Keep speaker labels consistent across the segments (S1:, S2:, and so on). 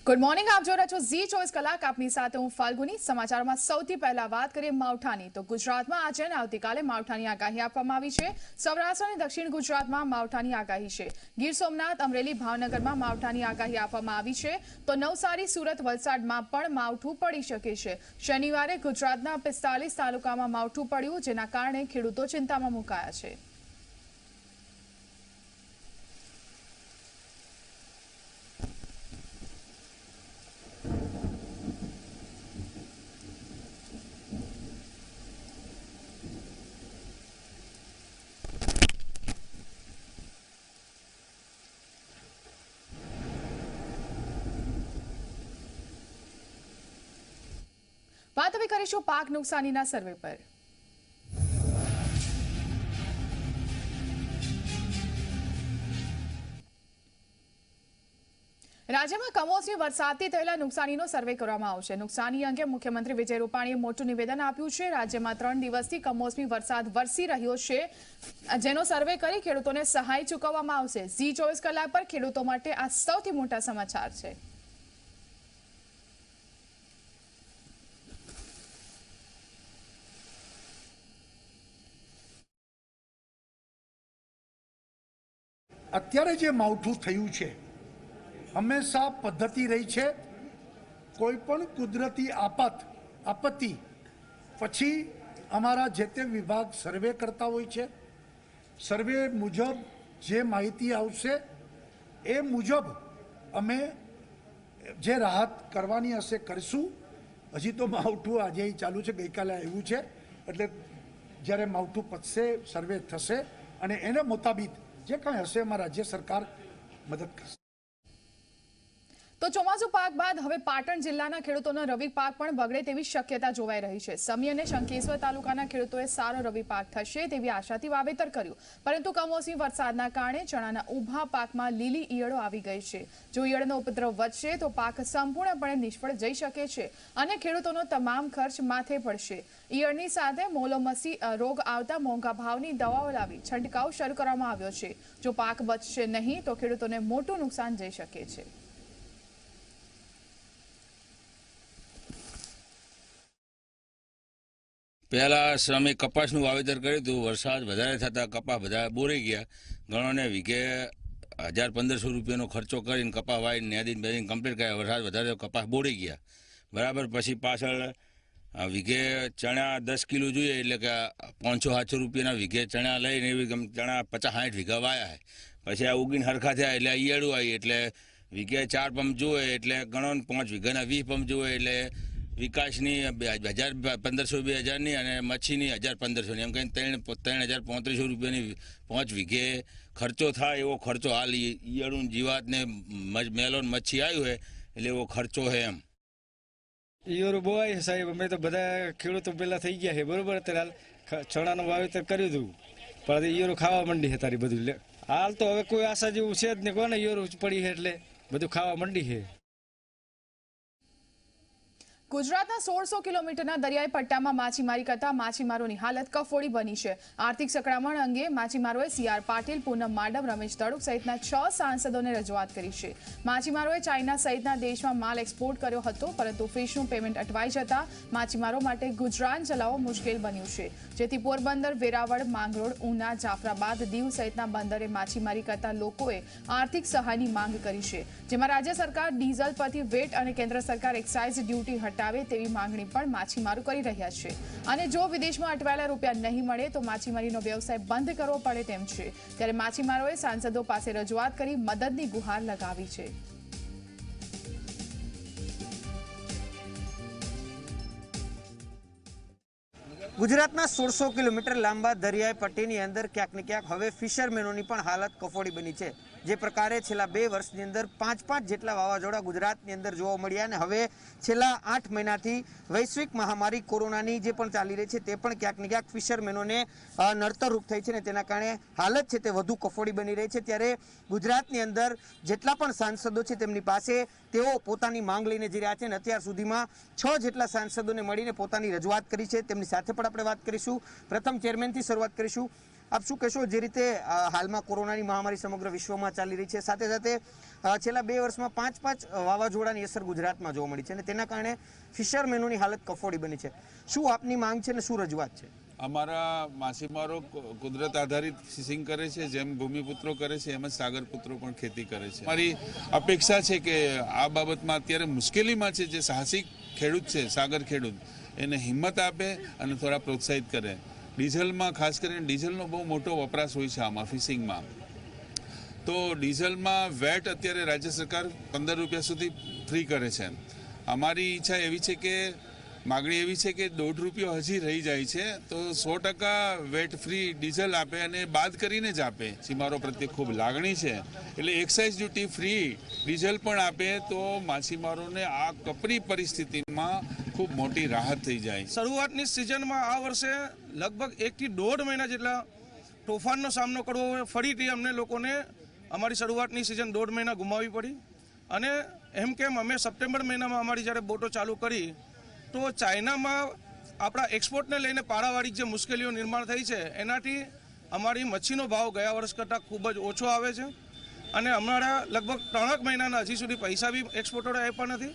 S1: Good morning. आप जो रहो जी 24 કલાક આપની સાથે હું ફાલ્ગુની। સમાચારમાં સૌથી પહેલા વાત કરીએ માવઠાની તો ગુજરાતમાં આજે અને આવતીકાલે માવઠાની આગાહી આપવામાં આવી છે। સૌરાષ્ટ્ર અને દક્ષિણ ગુજરાતમાં માવઠાની આગાહી છે। ગીર સોમનાથ, અમરેલી, ભાવનગરમાં માવઠાની આગાહી આપવામાં આવી છે તો નવસારી, સુરત, વલસાડમાં પણ માવઠું પડી શકે છે। શનિવારે ગુજરાતના 45 તાલુકામાં માવઠું પડ્યું, જેના કારણે ખેડૂતો ચિંતામાં મુકાયા છે। बात अभी करीशुं पाक नुकसानीना सर्वे पर। राज्य में कमोसमी वरसादथी थयेला नुकसानीनो सर्वे करवामां आवशे। नुकसानी अंगे मुख्यमंत्री विजय रूपाणीए मोटुं निवेदन आप्युं छे। राज्यमां 3 દિવસથી कमोसमी वरसाद वरसी रह्यो छे, जेनो सर्वे करी खेडूतोने सहाय चूकववामां आवशे। जी 24 કલાક पर खेडूतो माटे आ सौथी मोटा समाचार छे।
S2: અત્યારે જે માવઠું થયું છે હંમેશા પદ્ધતિ રહી છે કોઈ પણ કુદરતી આપત્તિ પછી અમારા જે તે વિભાગ સર્વે કરતા હોય છે। સર્વે મુજબ જે માહિતી આવશે એ મુજબ અમે જે રાહત કરવાની હશે કરશું। હજી તો માવઠું આજે ચાલુ છે, ગઈકાલે આવ્યું છે, એટલે જ્યારે માવઠું પતશે સર્વે થશે અને એને મુતાબિક જે કંઈ હશે એમાં રાજ્ય સરકાર મદદ કરશે।
S1: તો ચોમાસુ પાક બાદ હવે પાટણ જિલ્લાના ખેડૂતોનો રવિ પાક પણ બગડે તેવી શક્યતા જોવાઈ રહી છે। સમી અને શંખેશ્વર તાલુકાના ખેડૂતોએ સારો રવિ પાક થશે તેવી આશાથી વાવેતર કર્યું, પરંતુ કમોસમી વરસાદના કારણે ચણાના ઊભા પાકમાં લીલી ઈયળો આવી ગઈ છે। જો ઈયળનો ઉપદ્રવ વધશે તો પાક સંપૂર્ણપણે નિષ્ફળ જઈ શકે છે અને ખેડૂતોનો તમામ ખર્ચ માથે પડશે। ઈયળની સાથે મોલોમસી રોગ આવતા મોંઘા ભાવની દવાઓ લાવી છંટકાવ શરૂ કરવામાં આવ્યો છે। જો પાક બચશે નહીં તો ખેડૂતોને મોટું નુકસાન જઈ શકે છે।
S3: पहला समय कपासनु वावेतर कर्युं हतुं। वरसाद वधारे थता कपा बधा बोराई गया। घणोने वीघे 1500 रूपियानो खर्चो करीने कपा वाईने नेदीने बेदीने कम्प्लीट कर्या। वरसाद वधारे कपास बोराई गया बराबर। पछी पाछळ वीघे चणा 10 किलो जोईए एटले के 500-700 रूपियाना वीघे चणा लईने एवी चणा 50-60 वीघा वाया है। पछी आ उगीने हरखा थया एटले ईयळो आई एटले वीघे 4 पंप जोए एटले गणोने 5 वीघाना 20 पंप जोए एटले विकासनी 1500-2000 અને મચ્છીની 1500 એમ કહીને 3035 રૂપિયાની 5 વીઘે ખર્ચો થાય એવો ખર્ચો હાલ ઈયળું જીવાતને મેલોન મચ્છી આવ્યું છે એટલે એવો ખર્ચો છે। એમ
S4: ઈયળો બોવાય છે સાહેબ। અમે તો બધા ખેડૂતો પહેલા થઈ ગયા છે બરોબર। અત્યારે હાલ ચણાનું વાવેતર કર્યું હતું પણ ઈયળો ખાવા માંડી છે તારી બધું। હાલ તો હવે કોઈ આશા જેવું છે જ નહીં, કોને ઈયળો પડી છે એટલે બધું ખાવા માંડી છે।
S1: ગુજરાતના 1600 કિલોમીટરના દરિયાઈ પટ્ટામાં માછીમારી કરતા માછીમારોની હાલત કફોડી બની છે। આર્થિક સંકળામણ અંગે માછીમારોએ CR પાટીલ, પૂનમ માડમ, રમેશ તડુક સહિતના 6 સાંસદોને રજૂઆત કરી છે। માછીમારોએ ચાઇના સહિતના દેશમાં માલ એક્સપોર્ટ કર્યો હતો, પરંતુ ફિશનું પેમેન્ટ અટવાઈ જતા માછીમારો માટે ગુજરાન ચલાવવો મુશ્કેલ બન્યું છે, જેથી પોરબંદર, વેરાવળ, માંગરોળ, ઉના, જાફરાબાદ, દીવ સહિતના બંદરે માછીમારી કરતા લોકોએ આર્થિક સહાયની માંગ કરી છે, જેમાં રાજ્ય સરકાર ડીઝલ પરથી વેટ અને કેન્દ્ર સરકાર એક્સાઇઝ ડ્યુટી હટાવે તેવી માંગણી પણ માછીમારો કરી રહ્યા છે। અને જો વિદેશમાં અટવાયેલા રૂપિયા નહીં મળે તો માછીમારીનો વ્યવસાય બંધ કરવો પડે તેમ છે। ત્યારે માછીમારોએ સાંસદો પાસે રજૂઆત કરી મદદની ગુહાર લગાવી છે।
S5: ગુજરાતના 1600 કિલોમીટર લાંબા દરિયાઈ પટ્ટીની અંદર ક્યાંક ને ક્યાંક હવે ફિશરમેનોની પણ હાલત કફોડી બની છે। જે પ્રકારે છેલ્લા 2 વર્ષની અંદર 5 જેટલા વાવાઝોડા ગુજરાતની અંદર જોવા મળ્યા અને હવે છેલ્લા 8 મહિનાથી વૈશ્વિક મહામારી કોરોનાની જે પણ ચાલી રહી છે તે પણ ક્યાંક ને ક્યાંક ફિશરમેનોને નડતરરૂપ થઈ છે અને તેના કારણે હાલત છે તે વધુ કફોડી બની રહી છે। ત્યારે ગુજરાતની અંદર જેટલા પણ સાંસદો છે તેમની પાસે તેઓ પોતાની માંગ લઈને જઈ રહ્યા છે અને અત્યાર સુધીમાં 6 જેટલા સાંસદોને મળીને પોતાની રજૂઆત કરી છે। તેમની સાથે પણ આપણે વાત કરીશું। પ્રથમ ચેરમેનથી શરૂઆત કરીશું। આપ શું કહેશો, જે રીતે હાલમાં કોરોનાની મહામારી સમગ્ર વિશ્વમાં ચાલી રહી છે, સાથે સાથે છેલ્લા 2 વર્ષમાં 5 વાવાઝોડાની અસર ગુજરાતમાં જોવા મળી છે અને તેના કારણે ફિશરમેનોની હાલત કફોડી બની છે. શું આપની માંગ છે અને શું રજૂઆત છે?
S6: અમારા માછીમારો કુદરત આધારિત ફિશિંગ કરે છે, જેમ ભૂમિપુત્રો કરે છે એમ જ સાગરપુત્રો પણ ખેતી કરે છે. મારી અપેક્ષા છે કે આ બાબતમાં અત્યારે મુશ્કેલીમાં છે જે સાહસિક ખેડૂત છે, સાગર ખેડૂત, એને હિંમત આપે અને થોડા પ્રોત્સાહિત કરે. ડીઝલમાં ખાસ કરીને ડીઝલનો બહુ મોટો વપરાશ હોય છે આમાં ફિશિંગમાં. તો ડીઝલમાં વેટ અત્યારે રાજ્ય સરકાર 15 રૂપિયા સુધી ફ્રી કરે છે. અમારી ઈચ્છા એવી છે કે માગણી એવી છે કે 1.5 રૂપિયો હજી રહી જાય છે, તો 100% વેટ ફ્રી ડીઝલ આપે અને બાદ કરીને જ આપે. માછીમારો પ્રત્યે ખૂબ લાગણી છે એટલે એક્સાઇઝ ડ્યુટી ફ્રી ડીઝલ પણ આપે તો માછીમારોને આ કપરી પરિસ્થિતિમાં ખૂબ મોટી રાહત થઈ જાય.
S7: શરૂઆતની સિઝનમાં આ વર્ષે લગભગ 1 થી 1.5 મહિના જેટલા તોફાનનો સામનો કરવો, ફરીથી અમને લોકોને અમારી શરૂઆતની સિઝન 1.5 મહિના ગુમાવવી પડી. અને એમ કેમ અમે સપ્ટેમ્બર મહિનામાં અમારી જ્યારે બોટો ચાલુ કરી તો ચાઇનામાં આપણા એક્સપોર્ટને લઈને પારાવારિક જે મુશ્કેલીઓ નિર્માણ થઈ છે એનાથી અમારી મચ્છીનો ભાવ ગયા વર્ષ કરતાં ખૂબ જ ઓછો આવે છે અને અમારા લગભગ 3 મહિનાના હજી સુધી પૈસા બી એક્સપોર્ટરે આપ્યા નથી.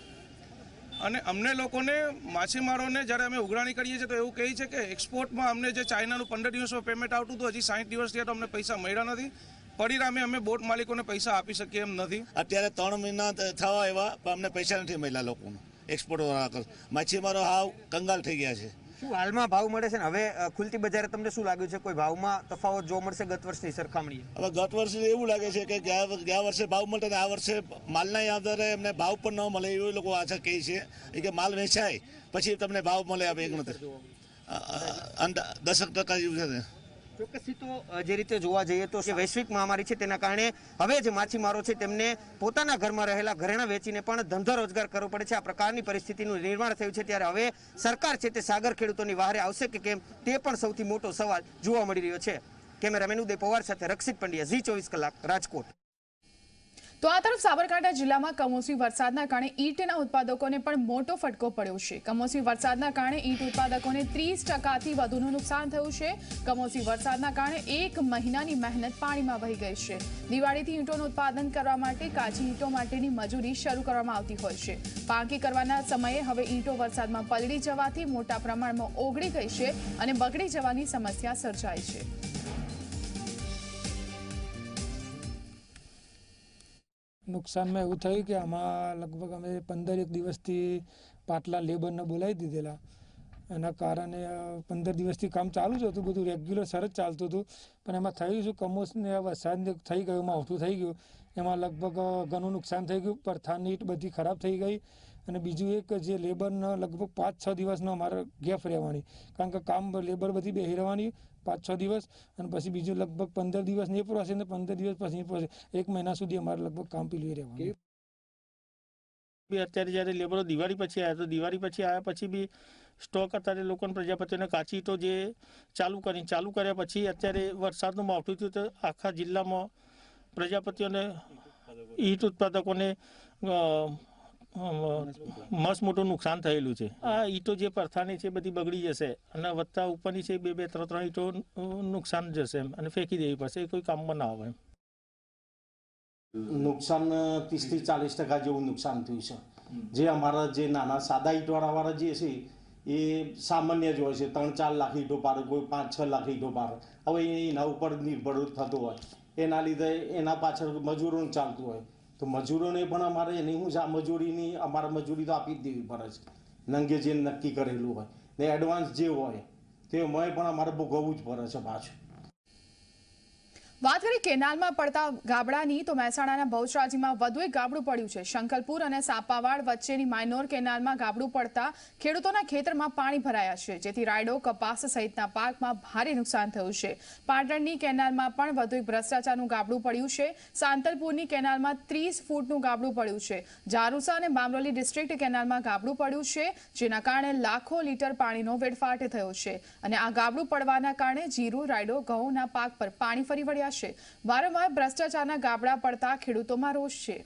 S7: અને અમને લોકોને માછીમારોને જ્યારે અમે ઉઘરાણી કરીએ છીએ તો એવું કહે છે કે એક્સપોર્ટમાં અમને જે ચાઇનાનું 15 દિવસમાં પેમેન્ટ આવતું હતું હજી 60 દિવસ થયા તો અમને પૈસા મળ્યા નથી. પરિણામે અમે બોટ માલિકોને પૈસા આપી શકીએ એમ નથી.
S8: અત્યારે 3 મહિના થવા આવ્યા પણ અમને પૈસા નથી મળ્યા લોકોને. એક્સપોર્ટ માછીમારો હાવ કંગાલ થઈ ગયા છે.
S5: શું હાલમાં ભાવ મળે છે ને હવે ખુલતી બજારે તમને શું લાગ્યું છે, કોઈ ભાવમાં તફાવત જોવા મળશે ગત વર્ષની સરખામણીએ?
S8: હવે ગત વર્ષે એવું લાગે છે કે ગયા વર્ષે ભાવ મળતા ને આ વર્ષે માલના આધારે એમને ભાવ પણ ન મળે એવું લોકો આશા કહે છે કે માલ વેચાય પછી તમને ભાવ મળે. હવે એક નથી 10% જેવું છે.
S5: ચોક્કસથી તો જે રીતે જોવા જઈએ તો વૈશ્વિક મહામારી છે તેના કારણે હવે જે માછીમારો છે તેમને પોતાના ઘરમાં રહેલા ઘરેણાં વેચીને પણ ધંધો રોજગાર કરવો પડે છે. આ પ્રકારની પરિસ્થિતિનું નિર્માણ થયું છે ત્યારે હવે સરકાર છે તે સાગર ખેડૂતોની વહારે આવશે કે કેમ તે પણ સૌથી મોટો સવાલ જોવા મળી રહ્યો છે. કેમેરામેન ઉદય પવાર સાથે રક્ષિત પંડ્યા, ઝી 24 કલાક, રાજકોટ.
S1: તો આ તરફ સાબરકાંઠા જિલ્લામાં કમોસમી વરસાદના કારણે ઈંટના ઉત્પાદકોને પણ મોટો ફટકો પડ્યો છે. કમોસમી વરસાદના કારણે ઈંટ ઉત્પાદકોને 30%થી વધુનું નુકસાન થયું છે. કમોસમી વરસાદના કારણે 1 મહિનાની મહેનત પાણીમાં વહી ગઈ છે. દિવાળીથી ઈંટોનું ઉત્પાદન કરવા માટે કાચી ઈંટો માટેની મજૂરી શરૂ કરવામાં આવતી હોય છે. પાકી કરવાના સમયે હવે ઈંટો વરસાદમાં પલળી જવાથી મોટા પ્રમાણમાં ઓગળી ગઈ છે અને બગડી જવાની સમસ્યા સર્જાઈ છે.
S9: નુકસાનમાં એવું થયું કે આમાં લગભગ અમે 15 દિવસથી પાટલા લેબરને બોલાવી દીધેલા. એના કારણે 15 દિવસથી કામ ચાલુ જ હતું, બધું રેગ્યુલર સરસ ચાલતું હતું. પણ એમાં થયું શું, કમોસમી વરસાદ થઈ ગયું, માવઠું થઈ ગયું, એમાં લગભગ ઘણું નુકસાન થઈ ગયું. પડથાની ઈંટ બધી ખરાબ થઈ ગઈ. અને બીજું એક જે લેબરનો લગભગ 5-6 દિવસનો અમારે ગેપ રહેવાની, કારણ કે કામ લેબર બધી બેસી રહેવાની 5-6 દિવસ અને પછી બીજું લગભગ 15 દિવસ નહીં પૂરા ને 15 દિવસ પછી પૂરા, 1 મહિના સુધી અમારે લગભગ કામ પીલું રહેવાનું.
S10: અત્યારે જ્યારે લેબરો દિવાળી પછી આવ્યા તો દિવાળી પછી આવ્યા પછી બી સ્ટોક અત્યારે લોકોને પ્રજાપતિઓને કાચી ઈંટો જે ચાલુ કર્યા પછી અત્યારે વરસાદનું માવઠું થયું તો આખા જિલ્લામાં પ્રજાપતિઓને ઈંટ ઉત્પાદકોને મસ્ત મોટું નુકસાન થયેલું છે. આ ઈંટો જે પરથાની છે બધી બગડી જશે અને વત્તા ઉપરની છે 2-3 ઈંટો નુકસાન જશે અને ફેંકી દેવી પડશે, એ કોઈ કામમાં ના આવે.
S11: નુકસાન 30-40% જેવું નુકસાન થયું છે. જે અમારા જે નાના સાદા ઈંટવાળા જે છે એ સામાન્ય જ હોય છે, 3-4 લાખ ઈંટો પાડે, કોઈ 5-6 લાખ ઈંટો પાડે. હવે એના ઉપર નિર્ભર થતું હોય, એના લીધે એના પાછળ મજૂરોને ચાલતું હોય તો મજૂરોને પણ અમારે એની શું છે, આ મજૂરીની અમારે મજૂરી તો આપી જ દેવી પડે છે. નંગે જે નક્કી કરેલું હોય ને એડવાન્સ જે હોય તે એમાંય પણ અમારે ભોગવવું જ પડે છે પાછું.
S1: વાત કરી કેનાલમાં પડતા ગાબડાની તો મહેસાણાના બહુચરાજીમાં વધુ એક ગાબડું પડ્યું છે. શંકલપુર અને સાપાવાડ વચ્ચેની માઇનોર કેનાલમાં ગાબડું પડતા ખેડૂતોના ખેતરમાં પાણી ભરાયા છે, જેથી રાયડો, કપાસ સહિતના પાકમાં ભારે નુકસાન થયું છે. પાટણની કેનાલમાં પણ વધુ એક ભ્રષ્ટાચારનું ગાબડું પડ્યું છે. સાંતલપુરની કેનાલમાં 30 ફૂટનું ગાબડું પડ્યું છે. જારુસા અને બામરોલી ડિસ્ટ્રિક્ટ કેનાલમાં ગાબડું પડ્યું છે, જેના કારણે લાખો લીટર પાણીનો વેડફાટ થયો છે અને આ ગાબડું પડવાના કારણે જીરું, રાયડો, ઘઉંના પાક પર પાણી ફરી વળ્યા છે. વારંવાર ભ્રષ્ટાચારના ગાબડા પડતા ખેડૂતોમાં રોષ છે.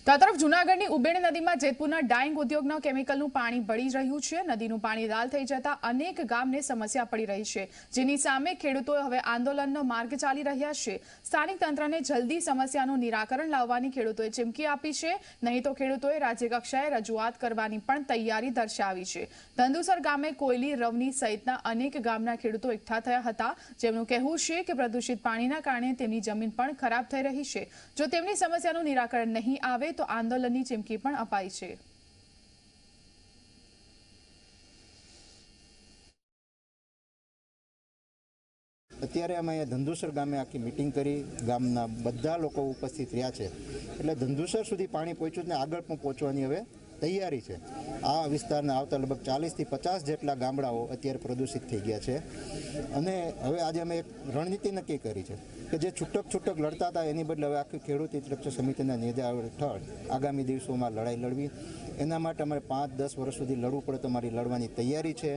S1: તો આ તરફ જૂનાગઢની ઉબેણ નદીમાં જેતપુરના ડાઇંગ ઉદ્યોગના કેમિકલનું પાણી ભળી રહ્યું છે। નદીનું પાણી લાલ થઈ જતા અનેક ગામને સમસ્યા પડી રહી છે, જેની સામે ખેડૂતોએ હવે આંદોલનનો માર્ગ ચાલી રહ્યા છે। સ્થાનિક તંત્રને જલ્દી સમસ્યાનું નિરાકરણ લાવવાની ખેડૂતોએ ચીમકી આપી છે, નહીં તો ખેડૂતોએ રાજ્ય કક્ષાએ રજૂઆત કરવાની પણ તૈયારી દર્શાવી છે। ધંધુસર ગામે કોયલી, રવની સહિતના અનેક ગામના ખેડૂતો એકઠા થયા હતા, જેમનું કહેવું છે કે પ્રદૂષિત પાણીના કારણે તેમની જમીન પણ ખરાબ થઈ રહી છે। જો તેમની સમસ્યાનું નિરાકરણ નહીં આવે તો આંદોલનની ચીમકી પણ અપાઈ છે।
S12: અત્યારે અમે અહીંયા ધંધુસર ગામે આખી મિટિંગ કરી, ગામના બધા લોકો ઉપસ્થિત રહ્યા છે, એટલે ધંધુસર સુધી પાણી પહોંચ્યું ને આગળ પણ પહોંચવાની હવે તૈયારી છે। આ વિસ્તારના આવતા લગભગ 40થી 50 જેટલા ગામડાઓ અત્યારે પ્રદૂષિત થઈ ગયા છે અને હવે આજે અમે એક રણનીતિ નક્કી કરી છે કે જે છૂટક લડતા હતા એની બદલે હવે આખી ખેડૂત રક્ષા સમિતિના નેજા હેઠળ આગામી દિવસોમાં લડાઈ લડવી। એના માટે અમારે 5-10 વર્ષ સુધી લડવું પડે તો અમારી લડવાની તૈયારી છે।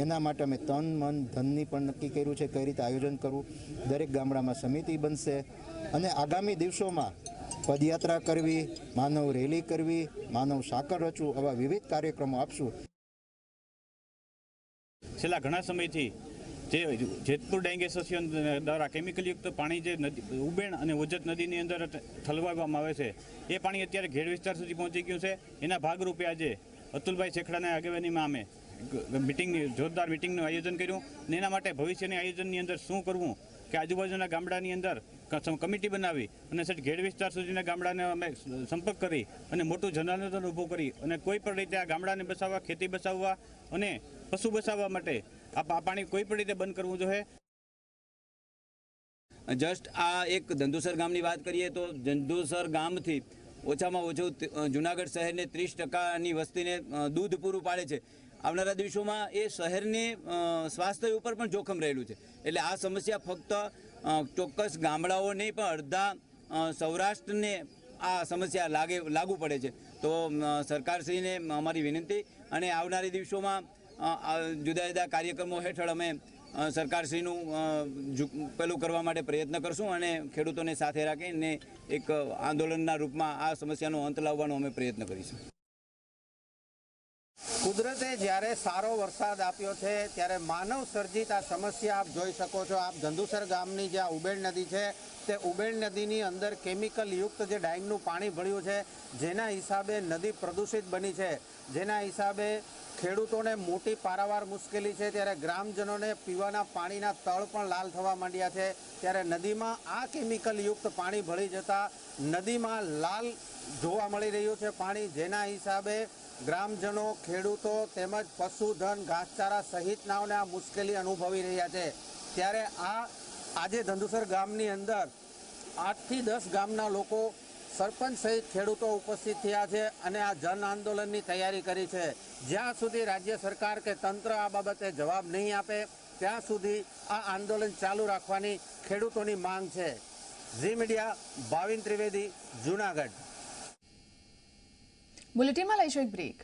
S12: એના માટે અમે તન, મન, ધનની પણ નક્કી કર્યું છે કઈ રીતે આયોજન કરવું। દરેક ગામડામાં સમિતિ બનશે અને આગામી દિવસોમાં પદયાત્રા કરવી, માનવ રેલી કરવી, માનવ સાકર રચવું, આવા વિવિધ કાર્યક્રમો આપશું।
S13: છેલ્લા ઘણા સમયથી જે જેતપુર ડાઇંગ એસોસિએશન દ્વારા કેમિકલયુક્ત પાણી જે ઉબેણ અને ઓજત નદીની અંદર ઠલવાવામાં આવે છે, એ પાણી અત્યારે ઘેડ વિસ્તાર સુધી પહોંચી ગયું છે। એના ભાગરૂપે આજે અતુલભાઈ શેખડાના આગેવાનીમાં અમે જોરદાર મિટિંગનું આયોજન કર્યું અને એના માટે ભવિષ્યની આયોજનની અંદર શું કરવું કે આજુબાજુના ગામડાની અંદર કમિટી બનાવી અને સેટ ઘેડ વિસ્તાર સુધીના ગામડાને અમે સંપર્ક કરી અને મોટું જનાર્દન ઊભું કરી અને કોઈ પણ રીતે આ ગામડાને બચાવવા, ખેતી બચાવવા અને પશુ બચાવવા માટે આ પાણી કોઈ પણ રીતે બંધ કરવું જોઈએ।
S14: જસ્ટ આ એક ધંધુસર ગામની વાત કરીએ તો ધંધુસર ગામથી ઓછામાં ઓછું જૂનાગઢ શહેરને 30%ની વસ્તીને દૂધ પૂરું પાડે છે। આવનારા દિવસોમાં એ શહેરની સ્વાસ્થ્ય ઉપર પણ જોખમ રહેલું છે, એટલે આ સમસ્યા ફક્ત ચોક્કસ ગામડાઓ નહીં પણ અડધા સૌરાષ્ટ્રને આ સમસ્યા લાગુ પડે છે। તો સરકારશ્રીને અમારી વિનંતી અને આવનારી દિવસોમાં જુદા જુદા કાર્યક્રમો હેઠળ અમે સરકારશ્રીનું પેલું કરવા માટે પ્રયત્ન કરશું અને ખેડૂતોને સાથે રાખીને એક આંદોલનના રૂપમાં આ સમસ્યાનો અંત લાવવાનો અમે પ્રયત્ન કરીશું।
S5: કુદરતે જ્યારે સારો વરસાદ આપ્યો છે ત્યારે માનવ સર્જિત આ સમસ્યા આપ જોઈ શકો છો। આપ ધંધુસર ગામની જે ઉબેણ નદી છે તે ઉબેણ નદીની અંદર કેમિકલ યુક્ત જે ડાઇંગનું પાણી ભળ્યું છે, જેના હિસાબે નદી પ્રદૂષિત બની છે, જેના હિસાબે ખેડૂતોને મોટી પારાવાર મુશ્કેલી છે। ત્યારે ગ્રામજનોને પીવાના પાણીના તળ પણ લાલ થવા માંડ્યા છે। ત્યારે નદીમાં આ કેમિકલ યુક્ત પાણી ભળી જતા નદીમાં લાલ જોવા મળી રહ્યું છે પાણી, જેના હિસાબે ગ્રામજનો, ખેડૂતો તેમજ પશુધન, ઘાસચારા સહિતનાઓને આ મુશ્કેલી અનુભવી રહ્યા છે। ત્યારે આજે ધંધુસર ગામની અંદર 8થી 10 ગામના લોકો, સરપંચ સહિત ખેડૂતો ઉપસ્થિત થયા છે અને આ જન આંદોલનની તૈયારી કરી છે। જ્યાં સુધી રાજ્ય સરકાર કે તંત્ર આ બાબતે જવાબ નહીં આપે ત્યાં સુધી આ આંદોલન ચાલુ રાખવાની ખેડૂતોની માંગ છે। ઝી મીડિયા, ભાવિન ત્રિવેદી, જૂનાગઢ।
S1: બુલેટિનમાં લઈશું એક બ્રેક।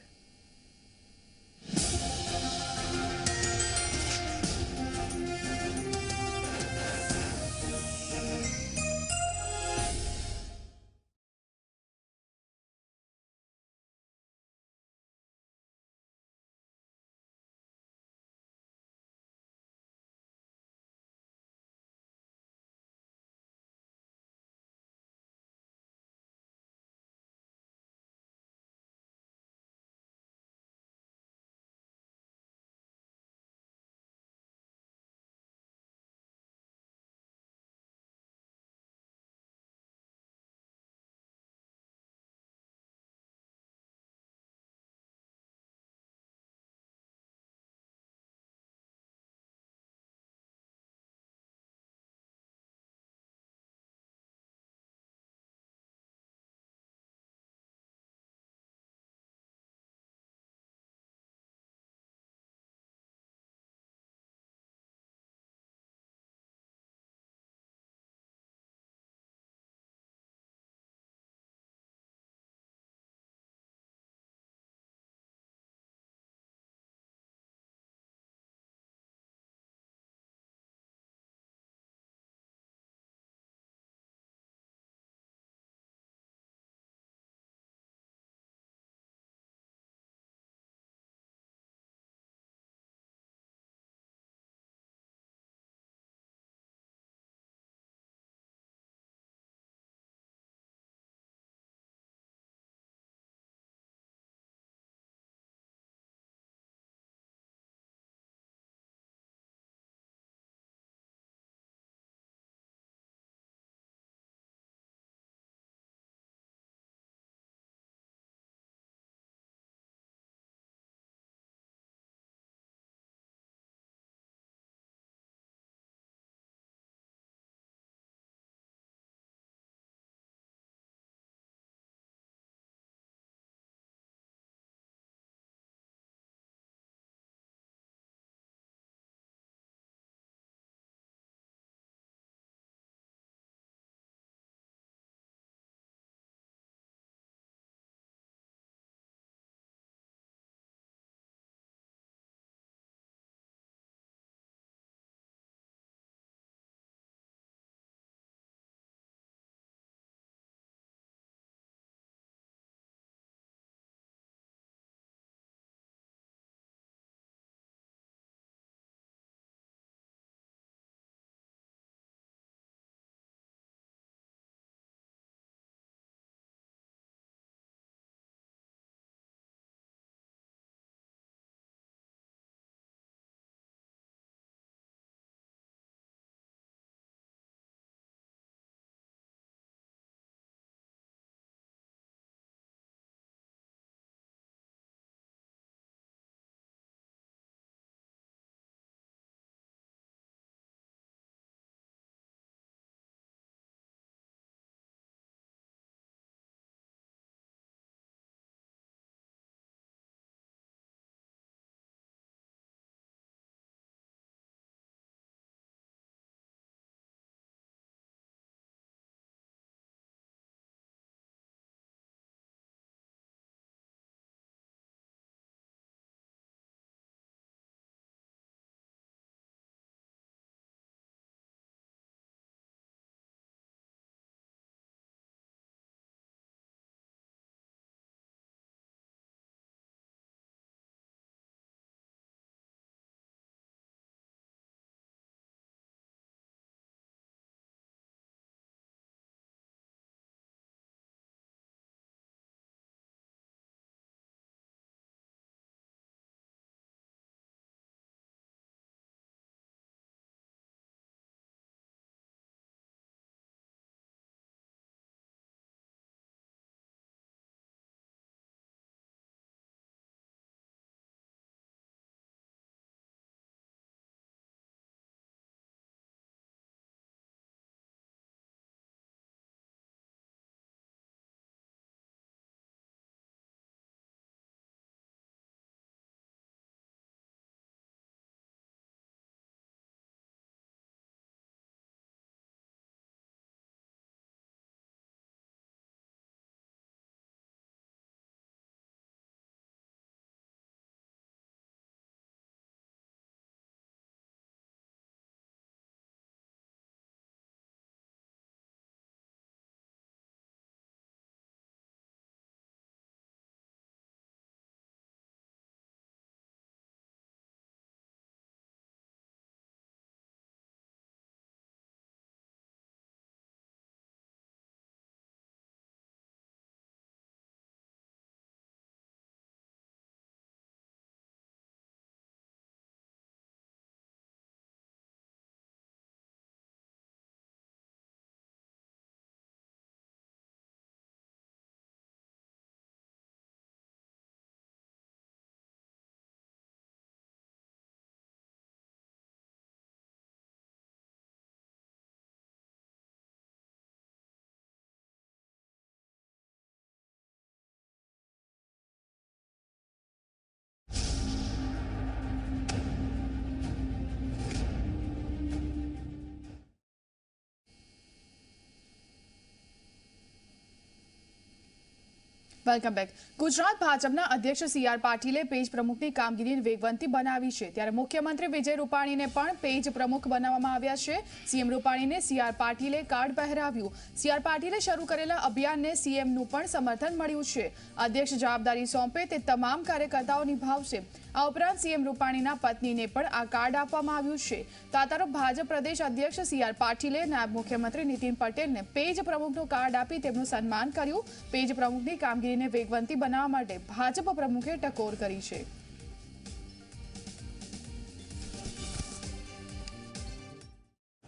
S1: Welcome back. ગુજરાત ભાજપના અધ્યક્ષ સી.આર. પાટીલે પેજ પ્રમુખની કામગીરીને વેગવંતી બનાવી છે, ત્યારે મુખ્યમંત્રી વિજય રૂપાણીને પણ પેજ પ્રમુખ બનાવવામાં આવ્યા છે. સીએમ રૂપાણીને સી.આર. પાટીલે કાર્ડ પહેરાવ્યું. સી.આર. પાટીલે શરૂ કરેલા અભિયાનને સીએમનું પણ સમર્થન મળ્યું છે. અધ્યક્ષ જવાબદારી સોંપે તે તમામ કાર્યકર્તાઓ નિભાવશે. આ ઉપરાંત સીએમ રૂપાણીના પત્નીને પણ આ કાર્ડ આપવામાં આવ્યું છે. તો આ તરફ ભાજપ પ્રદેશ અધ્યક્ષ સી.આર. પાટીલે નાયબ મુખ્યમંત્રી નીતિન પટેલને પેજ પ્રમુખનું કાર્ડ આપી તેમનું સન્માન કર્યું. પેજ પ્રમુખની કામગીરીને વેગવંતી બનાવવા માટે ભાજપ પ્રમુખે ટકોર કરી છે.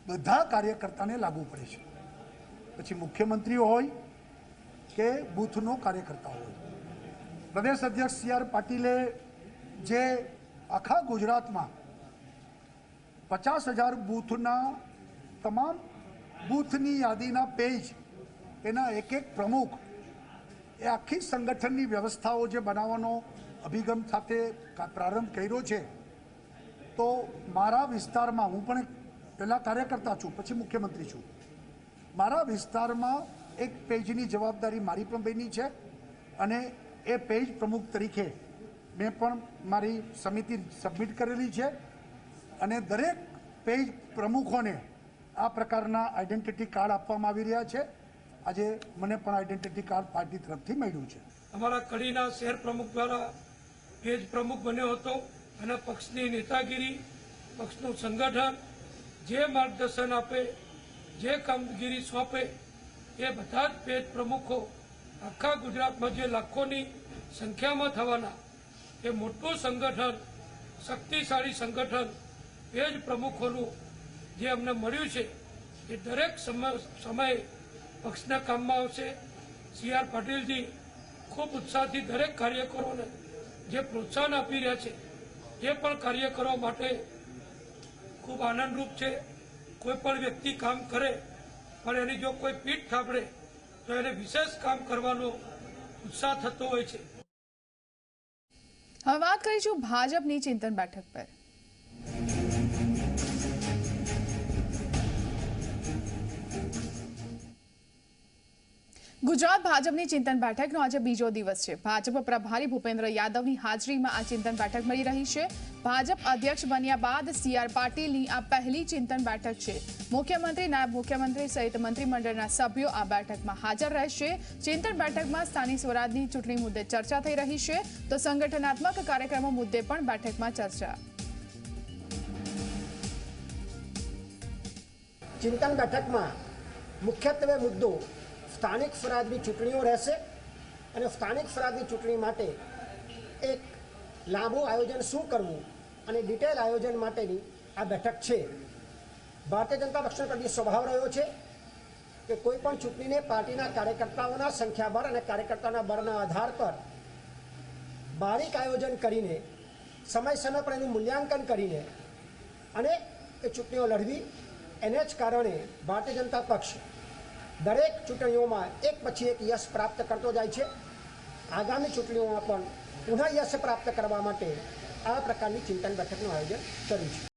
S2: બધા કાર્યકર્તાને લાગુ પડે છે, પછી મુખ્યમંત્રીઓ હોય કે બૂથનો કાર્યકર્તા હોય. પ્રદેશ અધ્યક્ષ સી.આર. પાટીલે જે આખા ગુજરાતમાં 50,000 બૂથના તમામ બૂથની યાદીના પેજ, એના એક પ્રમુખ, એ આખી સંગઠનની વ્યવસ્થાઓ જે બનાવવાનો અભિગમ સાથે પ્રારંભ કર્યો છે. તો મારા વિસ્તારમાં, હું પણ પહેલાં કાર્યકર્તા છું, પછી મુખ્યમંત્રી છું, મારા વિસ્તારમાં એક પેજની જવાબદારી મારી પણ બની છે અને એ પેજ પ્રમુખ તરીકે મેં પણ મારી સમિતિ સબમિટ કરેલી છે અને દરેક પેજ પ્રમુખોને આ પ્રકારના આઈડેન્ટિટી કાર્ડ આપવામાં આવી રહ્યા છે. આજે મને પણ આઈડેન્ટિટી કાર્ડ પાર્ટી તરફથી મળ્યું છે.
S15: અમારા કડીના શહેર પ્રમુખ દ્વારા પેજ પ્રમુખ બન્યો હતો અને પક્ષની નેતાગીરી, પક્ષનું સંગઠન જે માર્ગદર્શન આપે, જે કામગીરી સોંપે, એ બધા જ પેજ પ્રમુખો આખા ગુજરાતમાં જે લાખોની સંખ્યામાં થવાના એ મોટું સંગઠન, શક્તિશાળી સંગઠન પેજ પ્રમુખોનું જે અમને મળ્યું છે એ દરેક સમયે પક્ષના કામમાં આવશે. સી.આર. પાટીલજી ખૂબ ઉત્સાહથી દરેક કાર્યકરોને જે પ્રોત્સાહન આપી રહ્યા છે એ પણ કાર્યકરો માટે ખૂબ આનંદરૂપ છે. કોઈ પણ વ્યક્તિ કામ કરે પણ એની જો કોઈ પીઠ થાપડે તો એને વિશેષ કામ કરવાનો ઉત્સાહ થતો હોય છે.
S1: હવે વાત કરીશું ભાજપની ચિંતન બેઠક પર. ગુજરાત ભાજપની ચિંતન બેઠકનો આજે બીજો દિવસ છે. ભાજપ પ્રભારી ભૂપેન્દ્ર યાદવની હાજરીમાં આ ચિંતન બેઠક મળી રહી છે. ભાજપ અધ્યક્ષ બન્યા બાદ સી.આર. પાટીલની આ પહેલી ચિંતન બેઠક છે. મુખ્યમંત્રી, નાયબ મુખ્યમંત્રી સહિત મંત્રીમંડળના સભ્યો આ બેઠકમાં હાજર રહેશે. ચિંતન બેઠકમાં સ્થાનિક સ્વરાજની ચૂંટણી મુદ્દે ચર્ચા થઈ રહી છે, તો સંગઠનાત્મક કાર્યક્રમો મુદ્દે પણ બેઠકમાં ચર્ચા.
S16: ચિંતન બેઠકમાં મુખ્યત્વે મુદ્દો સ્થાનિક સ્વરાજની ચૂંટણીઓ રહેશે અને સ્થાનિક સ્વરાજની ચૂંટણી માટે એક લાંબુ આયોજન શું કરવું અને ડિટેલ આયોજન માટેની આ બેઠક છે. ભારતીય જનતા પક્ષનો કદી સ્વભાવ રહ્યો છે કે કોઈ પણ ચૂંટણીને પાર્ટીના કાર્યકર્તાઓના સંખ્યાબળ અને કાર્યકર્તાઓના બળના આધાર પર બારીક આયોજન કરીને સમય પર એનું મૂલ્યાંકન કરીને અને એ ચૂંટણીઓ લડવી. એને જ કારણે ભારતીય જનતા પક્ષ દરેક ચૂંટણીઓમાં એક પછી એક યશ પ્રાપ્ત કરતો જાય છે. આગામી ચૂંટણીઓમાં પણ પુનઃ યશ પ્રાપ્ત કરવા માટે આ પ્રકારની ચિંતન બેઠકનું આયોજન કર્યું છે.